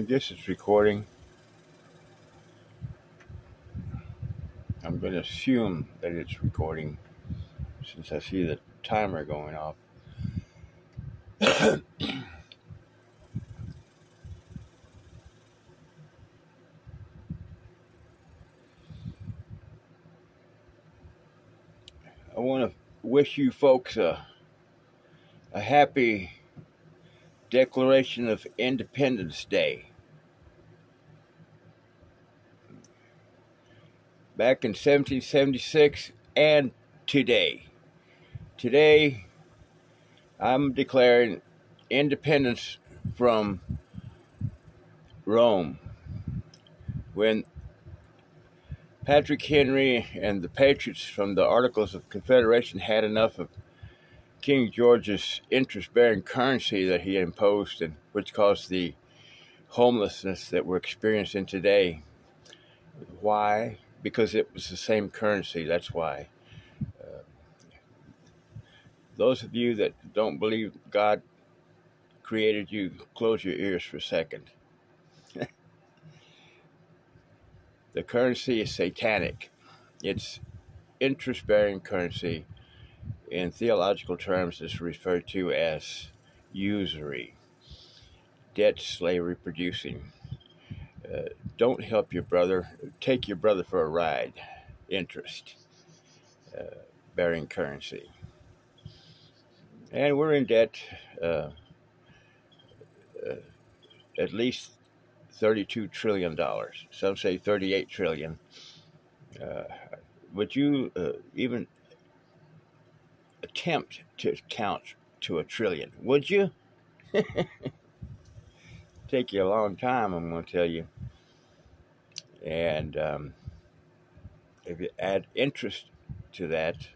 I guess it's recording. I'm going to assume that it's recording since I see the timer going off. I want to wish you folks a happy Declaration of Independence Day. Back in 1776 and today. Today, I'm declaring independence from Rome. When Patrick Henry and the Patriots from the Articles of Confederation had enough of King George's interest-bearing currency that he imposed, and which caused the homelessness that we're experiencing today. Why? Because it was the same currency, that's why. Those of you that don't believe God created you, close your ears for a second. The currency is satanic. It's interest-bearing currency. In theological terms, it's referred to as usury, debt slavery producing. Don't help your brother. Take your brother for a ride. Interest bearing currency. And we're in debt at least $32 trillion. Some say $38 trillion. Would you even attempt to count to a trillion? Would you? Take you a long time, I'm going to tell you. And if you add interest to that,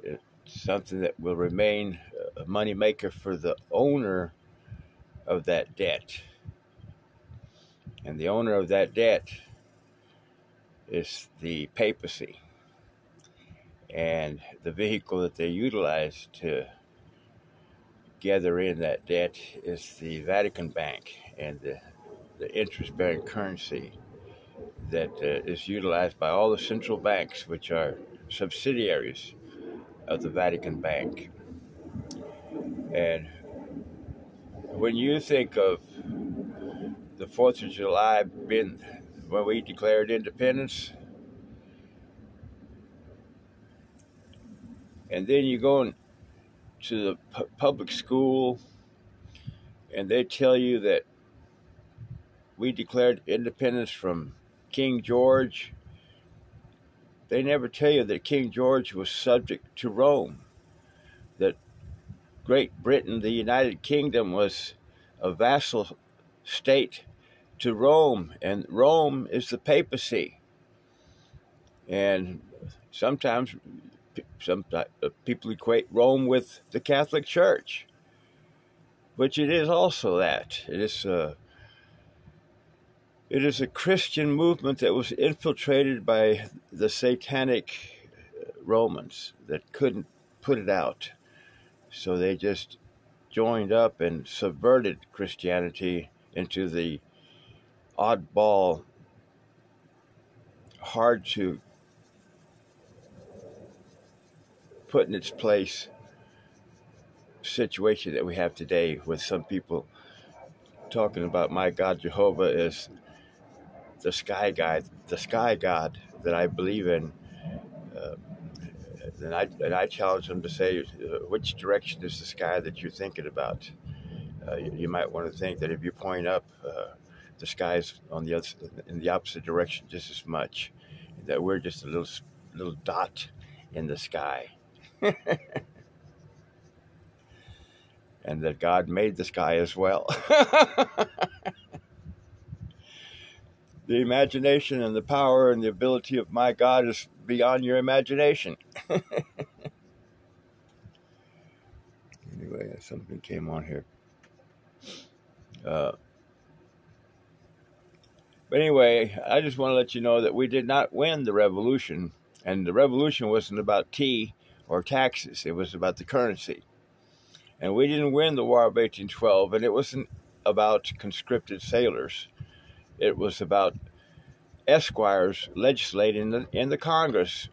it's something that will remain a moneymaker for the owner of that debt. And the owner of that debt is the papacy. And the vehicle that they utilize to gather in that debt is the Vatican Bank, and the interest-bearing currency that is utilized by all the central banks, which are subsidiaries of the Vatican Bank. And when you think of the 4th of July being when we declared independence, and then you go to the public school and they tell you that we declared independence from King George, they never tell you that King George was subject to Rome, that Great Britain, the United Kingdom, was a vassal state to Rome, and Rome is the papacy. And sometimes some people equate Rome with the Catholic Church, which it is also that. It is a Christian movement that was infiltrated by the satanic Romans that couldn't put it out. So they just joined up and subverted Christianity into the oddball, hard to put in its place situation that we have today, with some people talking about my God Jehovah as the sky god that I believe in. And I challenge them to say, which direction is the sky that you're thinking about? You might want to think that if you point up, the sky's on the other, in the opposite direction just as much. That we're just a little dot in the sky. And that God made the sky as well. The imagination and the power and the ability of my God is beyond your imagination. Anyway, something came on here. But anyway, I just want to let you know that we did not win the revolution. And the revolution wasn't about tea or taxes. It was about the currency. And we didn't win the War of 1812. And it wasn't about conscripted sailors. It was about esquires legislating in the Congress,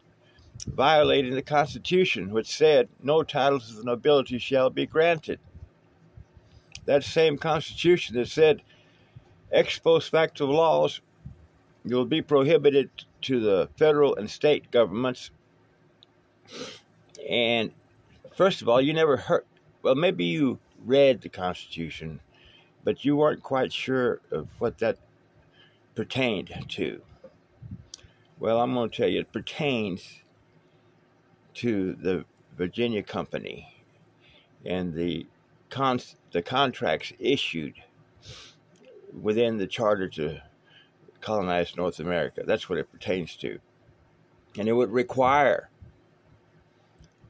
violating the Constitution, which said no titles of nobility shall be granted. That same Constitution that said ex post facto laws will be prohibited to the federal and state governments. And first of all, you never heard, well, maybe you read the Constitution, but you weren't quite sure of what that pertained to. Well, I'm going to tell you, it pertains to the Virginia Company and the contracts issued within the charter to colonize North America. That's what it pertains to. And it would require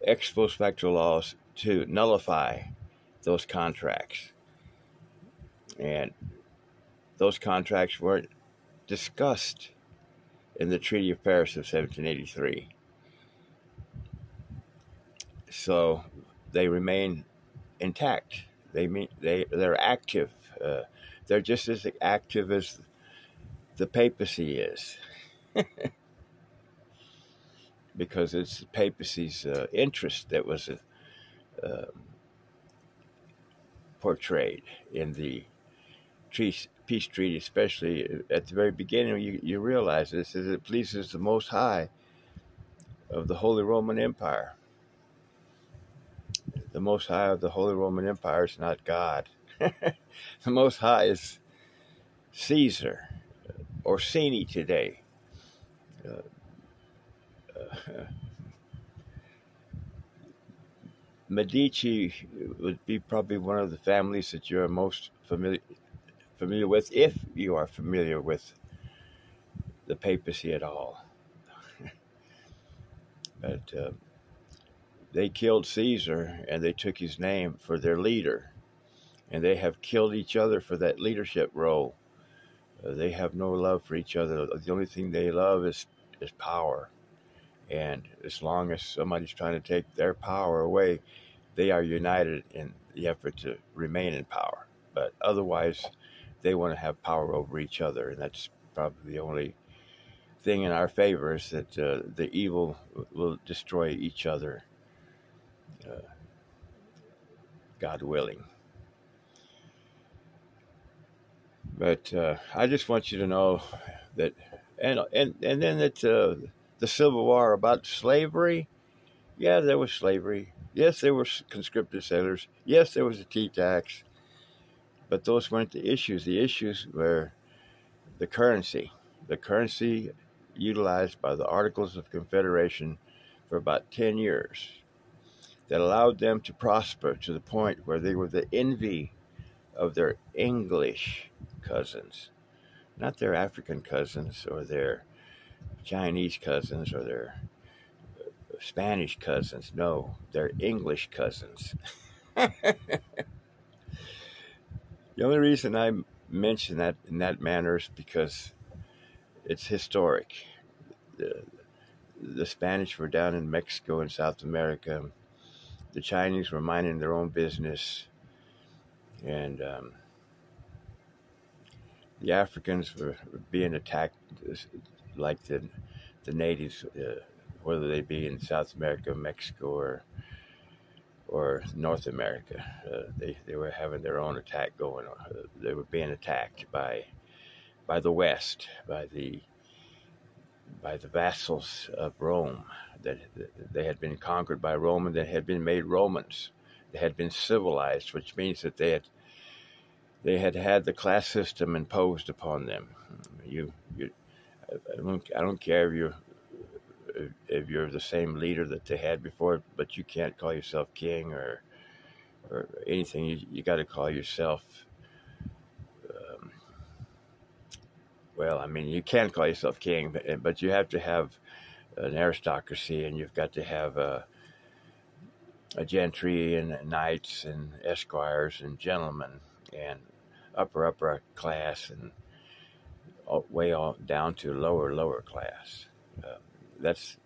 ex post facto laws to nullify those contracts. And those contracts weren't discussed in the Treaty of Paris of 1783. So they remain intact. They're active. They're just as active as the papacy is, because it's the papacy's interest that was portrayed in the peace treaty, especially at the very beginning. You realize this, is it pleases the Most High of the Holy Roman Empire. The Most High of the Holy Roman Empire is not God. The Most High is Caesar, Orsini today. Medici would be probably one of the families that you're most familiar with, if you are familiar with the papacy at all. But they killed Caesar, and they took his name for their leader, and they have killed each other for that leadership role. They have no love for each other. The only thing they love is power. And as long as somebody's trying to take their power away, they are united in the effort to remain in power. But otherwise, they want to have power over each other. And that's probably the only thing in our favor, is that the evil will destroy each other, God willing. But I just want you to know that, and then that the Civil War about slavery, yeah, there was slavery. Yes, there were conscripted sailors. Yes, there was a tea tax. But those weren't the issues. The issues were the currency utilized by the Articles of Confederation for about 10 years that allowed them to prosper to the point where they were the envy of their English cousins, not their African cousins or their Chinese cousins or their Spanish cousins. No, their English cousins. The only reason I mention that in that manner is because it's historic. The Spanish were down in Mexico and South America. The Chinese were minding their own business. And the Africans were being attacked like the natives, whether they be in South America, Mexico, or North America. They were having their own attack going on. They were being attacked by the West, by the vassals of Rome. That they had been conquered by Rome, and they had been made Romans. They had been civilized, which means that they had the class system imposed upon them. I don't care if you're the same leader that they had before, but you can't call yourself king or anything. You got to call yourself. Well, I mean, you can call yourself king, but you have to have an aristocracy, and you've got to have a gentry and knights and esquires and gentlemen and upper class and way all down to lower class. That's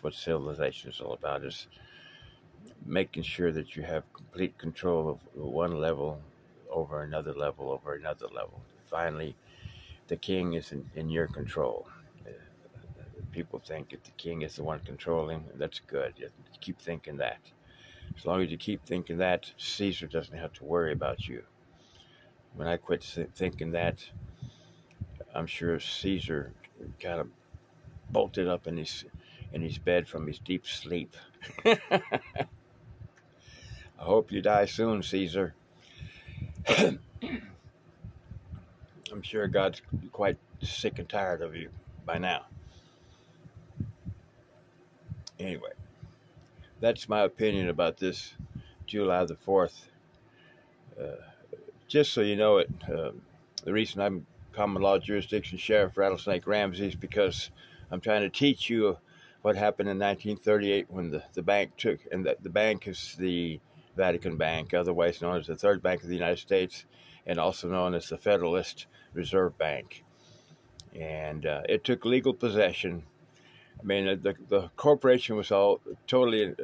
what civilization is all about, is making sure that you have complete control of one level over another level, over another level. Finally, the king is in your control. People think if the king is the one controlling, that's good. You keep thinking that. As long as you keep thinking that, Caesar doesn't have to worry about you. When I quit thinking that, I'm sure Caesar kind of bolted up in his bed from his deep sleep. I hope you die soon, Caesar. I'm sure God's quite sick and tired of you by now. Anyway, that's my opinion about this July the 4th. Just so you know it, the reason I'm common law jurisdiction sheriff Rattlesnake Ramsey is because I'm trying to teach you what happened in 1938 when the bank took, and the bank is the Vatican Bank, otherwise known as the Third Bank of the United States, and also known as the Federalist Reserve Bank. And it took legal possession. I mean, the corporation was all totally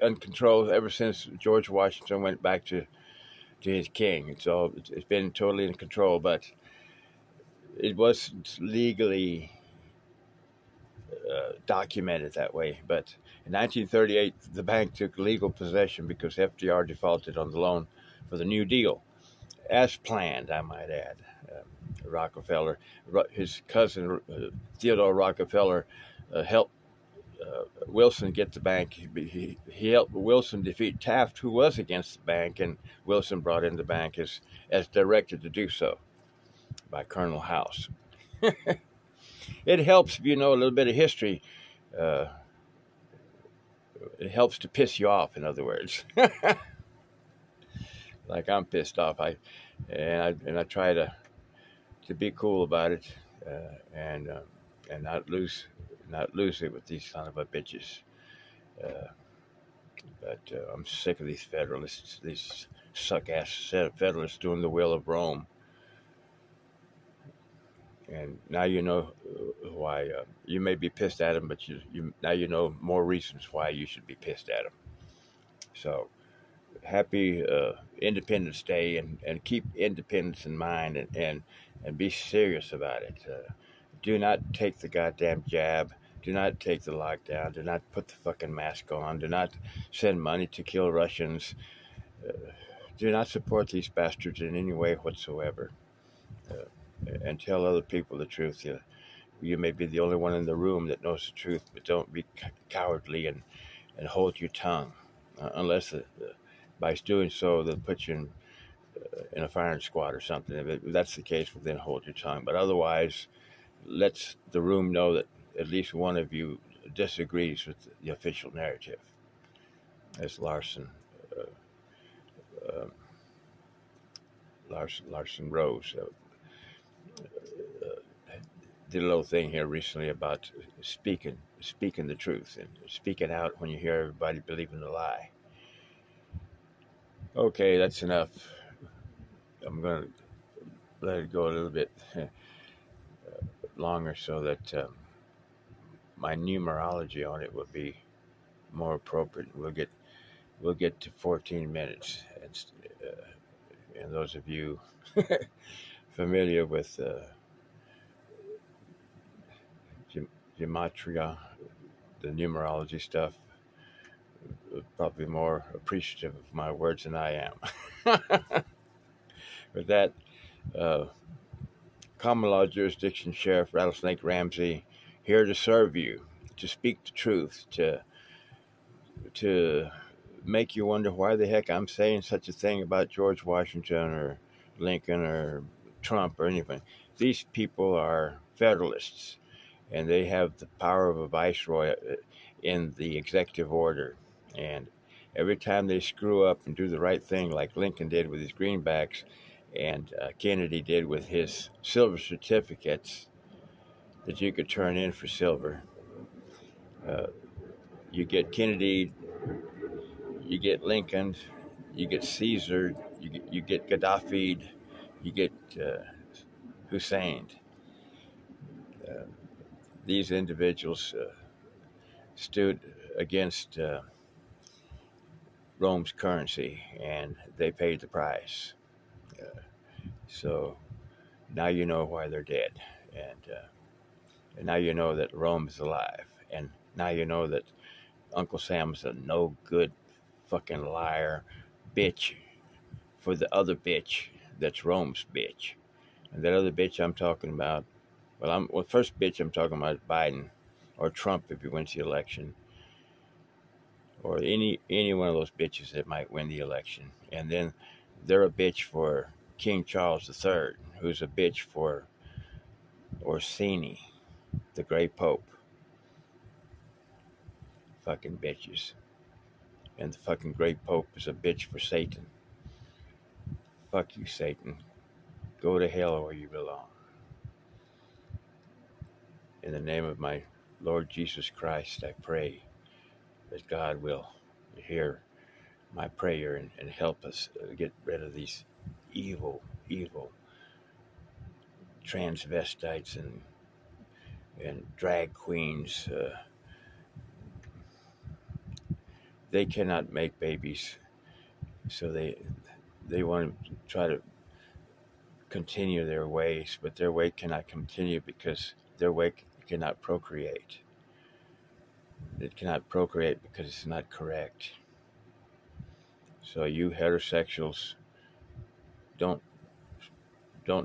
uncontrolled ever since George Washington went back to his king. It's been totally in control, but it wasn't legally documented that way. But in 1938, the bank took legal possession because FDR defaulted on the loan for the New Deal, as planned, I might add. Rockefeller, his cousin Theodore Rockefeller, helped Wilson get the bank. He helped Wilson defeat Taft, who was against the bank, and Wilson brought in the bank as directed to do so by Colonel House. It helps if you know a little bit of history. It helps to piss you off, in other words. Like I'm pissed off. I try to be cool about it, and not lose it with these son of a bitches. But I'm sick of these Federalists, these suck-ass set of Federalists doing the will of Rome. And now you know why. You may be pissed at them, but now you know more reasons why you should be pissed at them. So, happy Independence Day, and keep independence in mind, and be serious about it. Do not take the goddamn jab. Do not take the lockdown. Do not put the fucking mask on. Do not send money to kill Russians. Do not support these bastards in any way whatsoever. And tell other people the truth. You may be the only one in the room that knows the truth, but don't be cowardly and hold your tongue. Unless by doing so, they'll put you in a firing squad or something. If that's the case, well, then hold your tongue. But otherwise, let the room know that at least one of you disagrees with the official narrative. As Larson Rose did a little thing here recently about speaking the truth and speaking out when you hear everybody believing the lie. Okay, that's enough. I'm going to let it go a little bit longer so that my numerology on it will be more appropriate. We'll get to 14 minutes, and those of you familiar with gematria, the numerology stuff, probably more appreciative of my words than I am. With that, common law jurisdiction sheriff Rattlesnake Ramsey, here to serve you, to speak the truth, to make you wonder why the heck I'm saying such a thing about George Washington or Lincoln or Trump or anything. These people are Federalists, and they have the power of a viceroy in the executive order. And every time they screw up and do the right thing, like Lincoln did with his greenbacks and Kennedy did with his silver certificates that you could turn in for silver, you get Kennedy, you get Lincoln, you get Caesar, you get Gaddafi, you get Hussein. These individuals stood against Rome's currency, and they paid the price. So now you know why they're dead, and now you know that Rome is alive, and now you know that Uncle Sam's a no good fucking liar, bitch for the other bitch that's Rome's bitch, and that other bitch I'm talking about. Well, first bitch I'm talking about is Biden or Trump if he wins the election, or any one of those bitches that might win the election, and then they're a bitch for King Charles III, who's a bitch for Orsini, the Grey Pope. Fucking bitches. And the fucking Great Pope is a bitch for Satan. Fuck you, Satan. Go to hell where you belong. In the name of my Lord Jesus Christ, I pray that God will hear my prayer and help us get rid of these evil transvestites and drag queens. They cannot make babies, so they want to try to continue their ways, but their way cannot continue because their way cannot procreate. It cannot procreate because it's not correct. So you heterosexuals, don't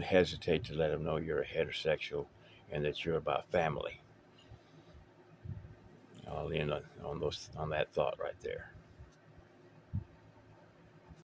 hesitate to let them know you're a heterosexual and that you're about family. I'll end on that thought right there.